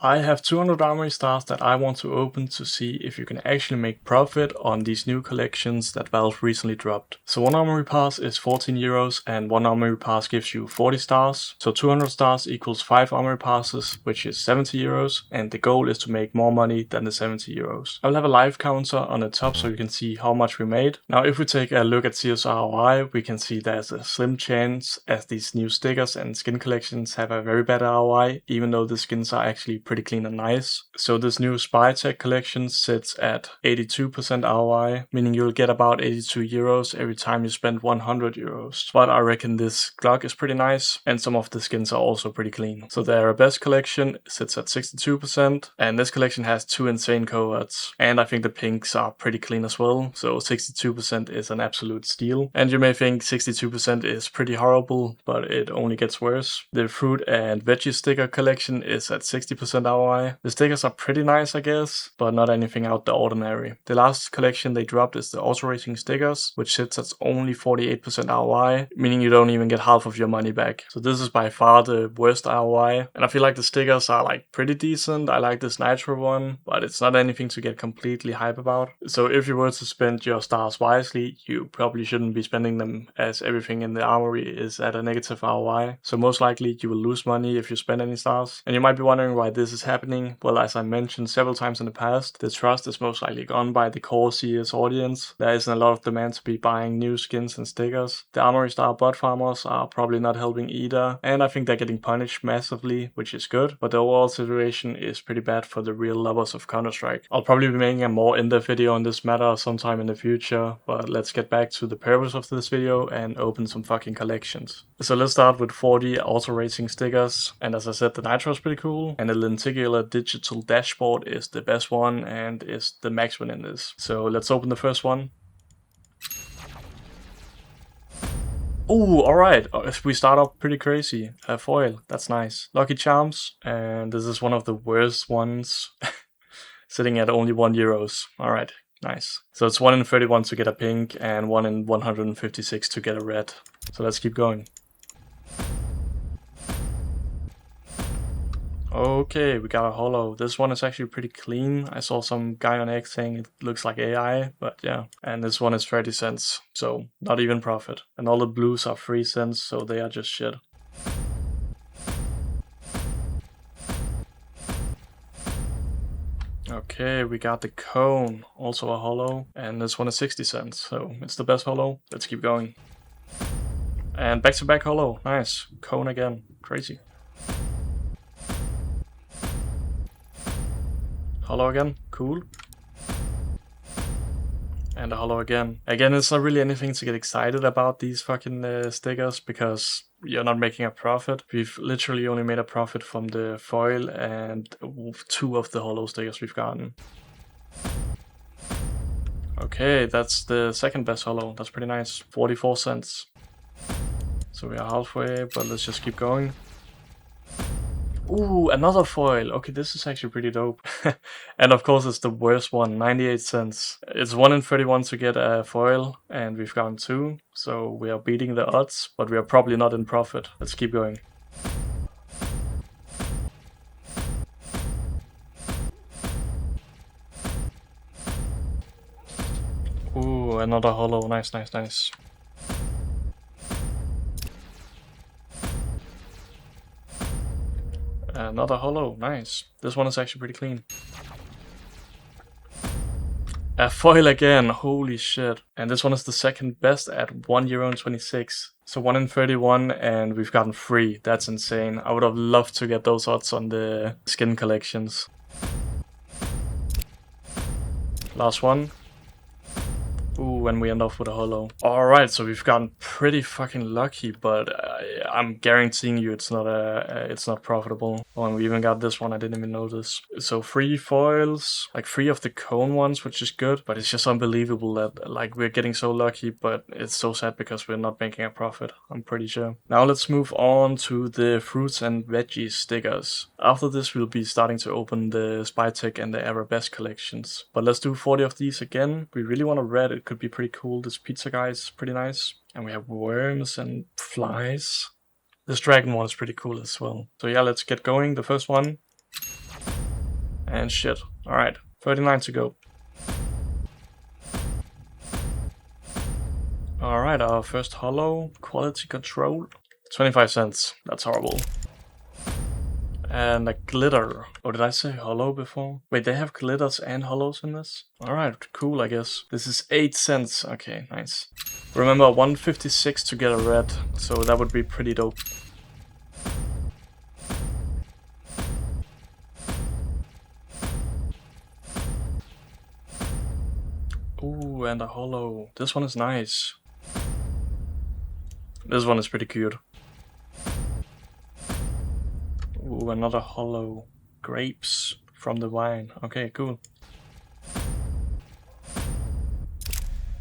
I have 200 Armory Stars that I want to open to see if you can actually make profit on these new collections that Valve recently dropped. So one Armory Pass is 14 euros and one Armory Pass gives you 40 stars. So 200 stars equals 5 Armory Passes, which is 70 euros, and the goal is to make more money than the 70 euros. I will have a live counter on the top so you can see how much we made. Now if we take a look at CS2 ROI, we can see there's a slim chance as these new stickers and skin collections have a very bad ROI, even though the skins are actually pretty clean and nice. So this new Spy Tech collection sits at 82% ROI, meaning you'll get about 82 euros every time you spend 100 euros. But I reckon this Glock is pretty nice, and some of the skins are also pretty clean. So the Arabesque collection sits at 62%, and this collection has 2 insane cohorts. And I think the pinks are pretty clean as well, so 62% is an absolute steal. And you may think 62% is pretty horrible, but it only gets worse. The fruit and veggie sticker collection is at 60% ROI. The stickers are pretty nice, I guess, but not anything out the ordinary. The last collection they dropped is the auto racing stickers, which sits at only 48% ROI, meaning you don't even get half of your money back. So this is by far the worst ROI, and I feel like the stickers are like pretty decent. I like this nitro one, but it's not anything to get completely hype about. So if you were to spend your stars wisely, you probably shouldn't be spending them, as everything in the armory is at a negative ROI. So most likely you will lose money if you spend any stars. And you might be wondering why this is happening. Well, as I mentioned several times in the past, the trust is most likely gone by the core CS audience. There isn't a lot of demand to be buying new skins and stickers. The Armory Star bot farmers are probably not helping either, and I think they're getting punished massively, which is good, but the overall situation is pretty bad for the real lovers of Counter-Strike. I'll probably be making a more in-depth video on this matter sometime in the future, but let's get back to the purpose of this video and open some fucking collections. So let's start with 40 auto racing stickers, and as I said, the nitro is pretty cool, and the lenticular digital dashboard is the best one and is the max win in this. So let's open the first one. Oh, alright, we start off pretty crazy. A foil, that's nice. Lucky Charms, and this is one of the worst ones, sitting at only 1 euros. Alright, nice. So it's 1 in 31 to get a pink and 1 in 156 to get a red. So let's keep going. Okay, we got a holo. This one is actually pretty clean. I saw some guy on X saying it looks like AI, but yeah. And this one is 30 cents, so not even profit. And all the blues are 3 cents, so they are just shit. Okay, we got the cone, also a holo, and this one is 60 cents, so it's the best holo. Let's keep going. And back-to-back holo, nice. Cone again, crazy. Holo again, cool. And a holo again. Again, it's not really anything to get excited about these fucking stickers, because you're not making a profit. We've literally only made a profit from the foil and 2 of the holo stickers we've gotten. Okay, that's the second best holo. That's pretty nice. 44 cents. So we are halfway, but let's just keep going. Ooh, another foil. Okay, this is actually pretty dope. And of course it's the worst one, 98 cents. It's 1 in 31 to get a foil, and we've gotten 2. So we are beating the odds, but we are probably not in profit. Let's keep going. Ooh, another holo. Nice, nice, nice. Another holo, nice. This one is actually pretty clean. A foil again, holy shit. And this one is the second best at €1.26. So 1 in 31 and we've gotten 3. That's insane. I would have loved to get those odds on the skin collections. Last one. Ooh, and we end off with a holo. Alright, so we've gotten pretty fucking lucky, but I'm guaranteeing you it's not profitable. Oh, and we even got this one, I didn't even notice. So 3 foils, like 3 of the cone ones, which is good, but it's just unbelievable that like we're getting so lucky, but it's so sad because we're not making a profit, I'm pretty sure. Now let's move on to the fruits and veggies stickers. After this we'll be starting to open the Spy Tech and the Arabesque collections. But let's do 40 of these again. We really want a red, it could be pretty cool. This pizza guy is pretty nice. And we have worms and flies. This dragon one is pretty cool as well. So yeah, let's get going. The first one. And shit. Alright, 39 to go. Alright, our first holo. Quality control. 25 cents. That's horrible. And a glitter. Oh, did I say holo before? Wait, they have glitters and holos in this? Alright, cool, I guess. This is 8 cents. Okay, nice. Remember, 156 to get a red, so that would be pretty dope. Ooh, and a holo. This one is nice. This one is pretty cute. Ooh, another holo. Grapes from the vine. Okay, cool.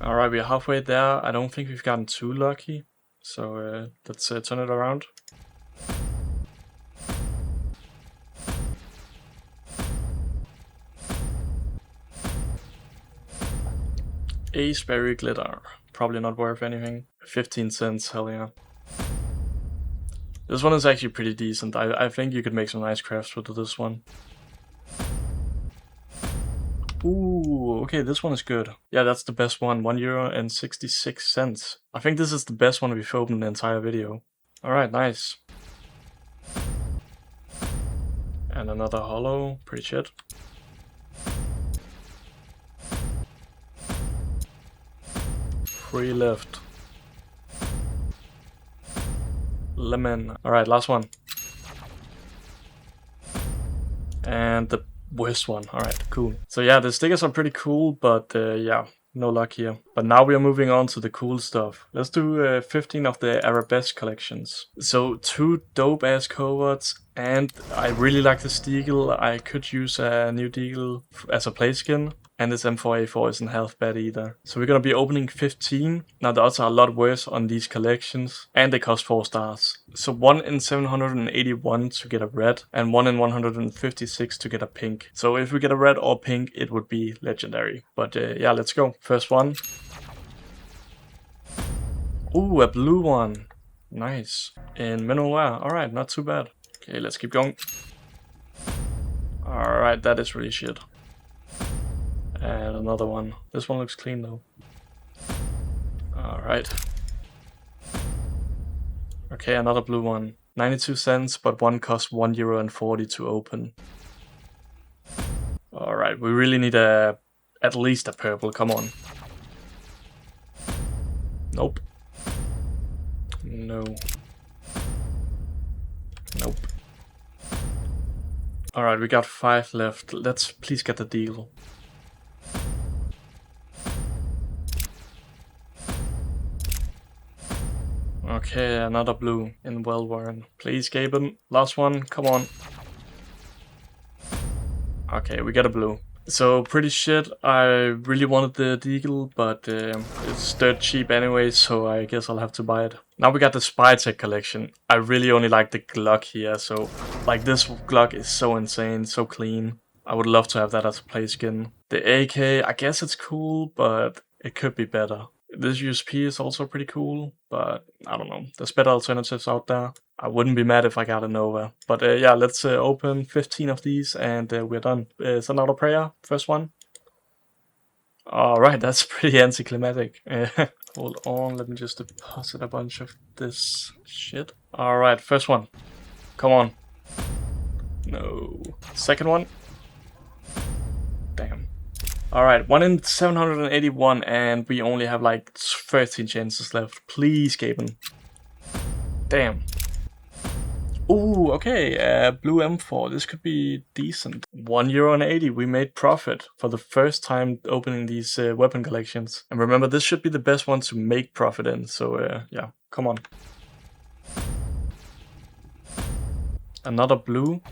Alright, we're halfway there. I don't think we've gotten too lucky. So let's turn it around. Ace berry glitter. Probably not worth anything. 15 cents, hell yeah. This one is actually pretty decent. I think you could make some nice crafts with this one. Ooh, okay, this one is good. Yeah, that's the best one. €1.66. I think this is the best one we've opened in the entire video. Alright, nice. And another holo. Pretty shit. Free left. Lemon. Alright, last one. And the worst one. Alright, cool. So yeah, the stickers are pretty cool, but yeah, no luck here. But now we are moving on to the cool stuff. Let's do 15 of the Arabesque collections. So 2 dope ass coverts, and I really like the Deagle. I could use a new Deagle as a play skin. And this M4A4 isn't half bad either. So we're gonna be opening 15. Now the odds are a lot worse on these collections, and they cost 4 stars. So 1 in 781 to get a red, and 1 in 156 to get a pink. So if we get a red or pink, it would be legendary. But yeah, let's go. First one. Ooh, a blue one. Nice. In mineral wear. Alright, not too bad. Okay, let's keep going. Alright, that is really shit. And another one. This one looks clean though. Alright. Okay, another blue one. 92 cents, but one costs €1.40 to open. Alright, we really need at least a purple, come on. Nope. No. Nope. Alright, we got 5 left. Let's please get the deal. Okay, another blue in well-worn. Please, Gaben. Last one, come on. Okay, we got a blue. So, pretty shit. I really wanted the Deagle, but it's dirt cheap anyway, so I guess I'll have to buy it. Now we got the Spytech collection. I really only like the Glock here, so like this Glock is so insane, so clean. I would love to have that as a play skin. The AK, I guess it's cool, but it could be better. This USP is also pretty cool, but I don't know. There's better alternatives out there. I wouldn't be mad if I got a Nova. But yeah, let's open 15 of these and we're done. Send out a prayer, first one. Alright, that's pretty anticlimactic. Hold on, let me just deposit a bunch of this shit. Alright, first one. Come on. No. Second one. Damn. Alright, 1 in 781 and we only have like 13 chances left. Please, Gaben. Damn. Ooh, okay, blue M4. This could be decent. €1.80. We made profit for the first time opening these weapon collections. And remember, this should be the best one to make profit in. So yeah, come on. Another blue.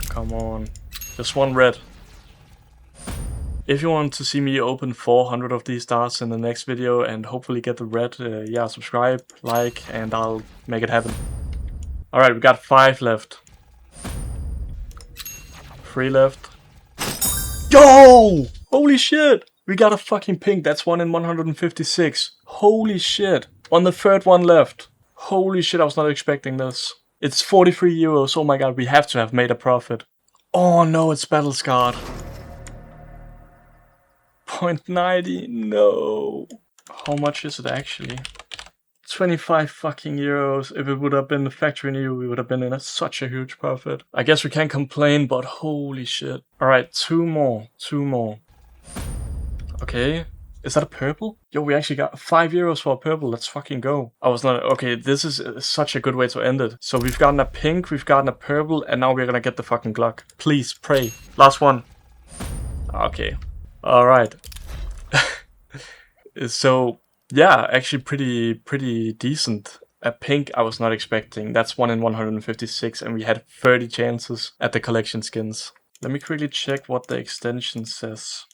Come on. Just one red. If you want to see me open 400 of these stars in the next video and hopefully get the red, yeah, subscribe, like, and I'll make it happen. Alright, we got 5 left. 3 left. Yo! Holy shit! We got a fucking pink. That's 1 in 156. Holy shit. On the third one left. Holy shit, I was not expecting this. It's 43 euros. Oh my god, we have to have made a profit. Oh no, it's battle scarred. 0.90, no. How much is it actually? 25 fucking euros. If it would have been the factory new, we would have been in such a huge profit. I guess we can't complain, but holy shit. Alright, two more. Okay. Is that a purple? Yo, we actually got 5 euros for a purple. Let's fucking go. I was not... Okay, this is such a good way to end it. So we've gotten a pink, we've gotten a purple, and now we're gonna get the fucking Glock. Please, pray. Last one. Okay. Alright. So, yeah, actually pretty decent. A pink I was not expecting. That's 1 in 156, and we had 30 chances at the collection skins. Let me quickly check what the extension says.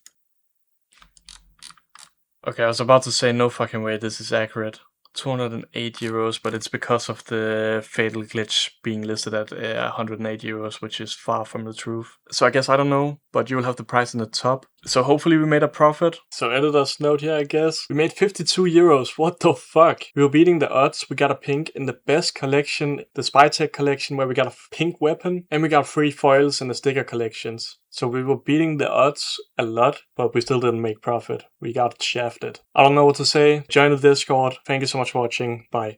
Okay, I was about to say no fucking way this is accurate. 208 euros, but it's because of the fatal glitch being listed at 108 euros, which is far from the truth. So I guess I don't know, but you will have the price in the top. So hopefully we made a profit. So editor's note here, I guess. We made 52 euros. What the fuck? We were beating the odds. We got a pink in the best collection, the Spytech collection, where we got a pink weapon, and we got free foils in the sticker collections. So we were beating the odds a lot, but we still didn't make profit. We got shafted. I don't know what to say. Join the Discord. Thank you so much for watching. Bye.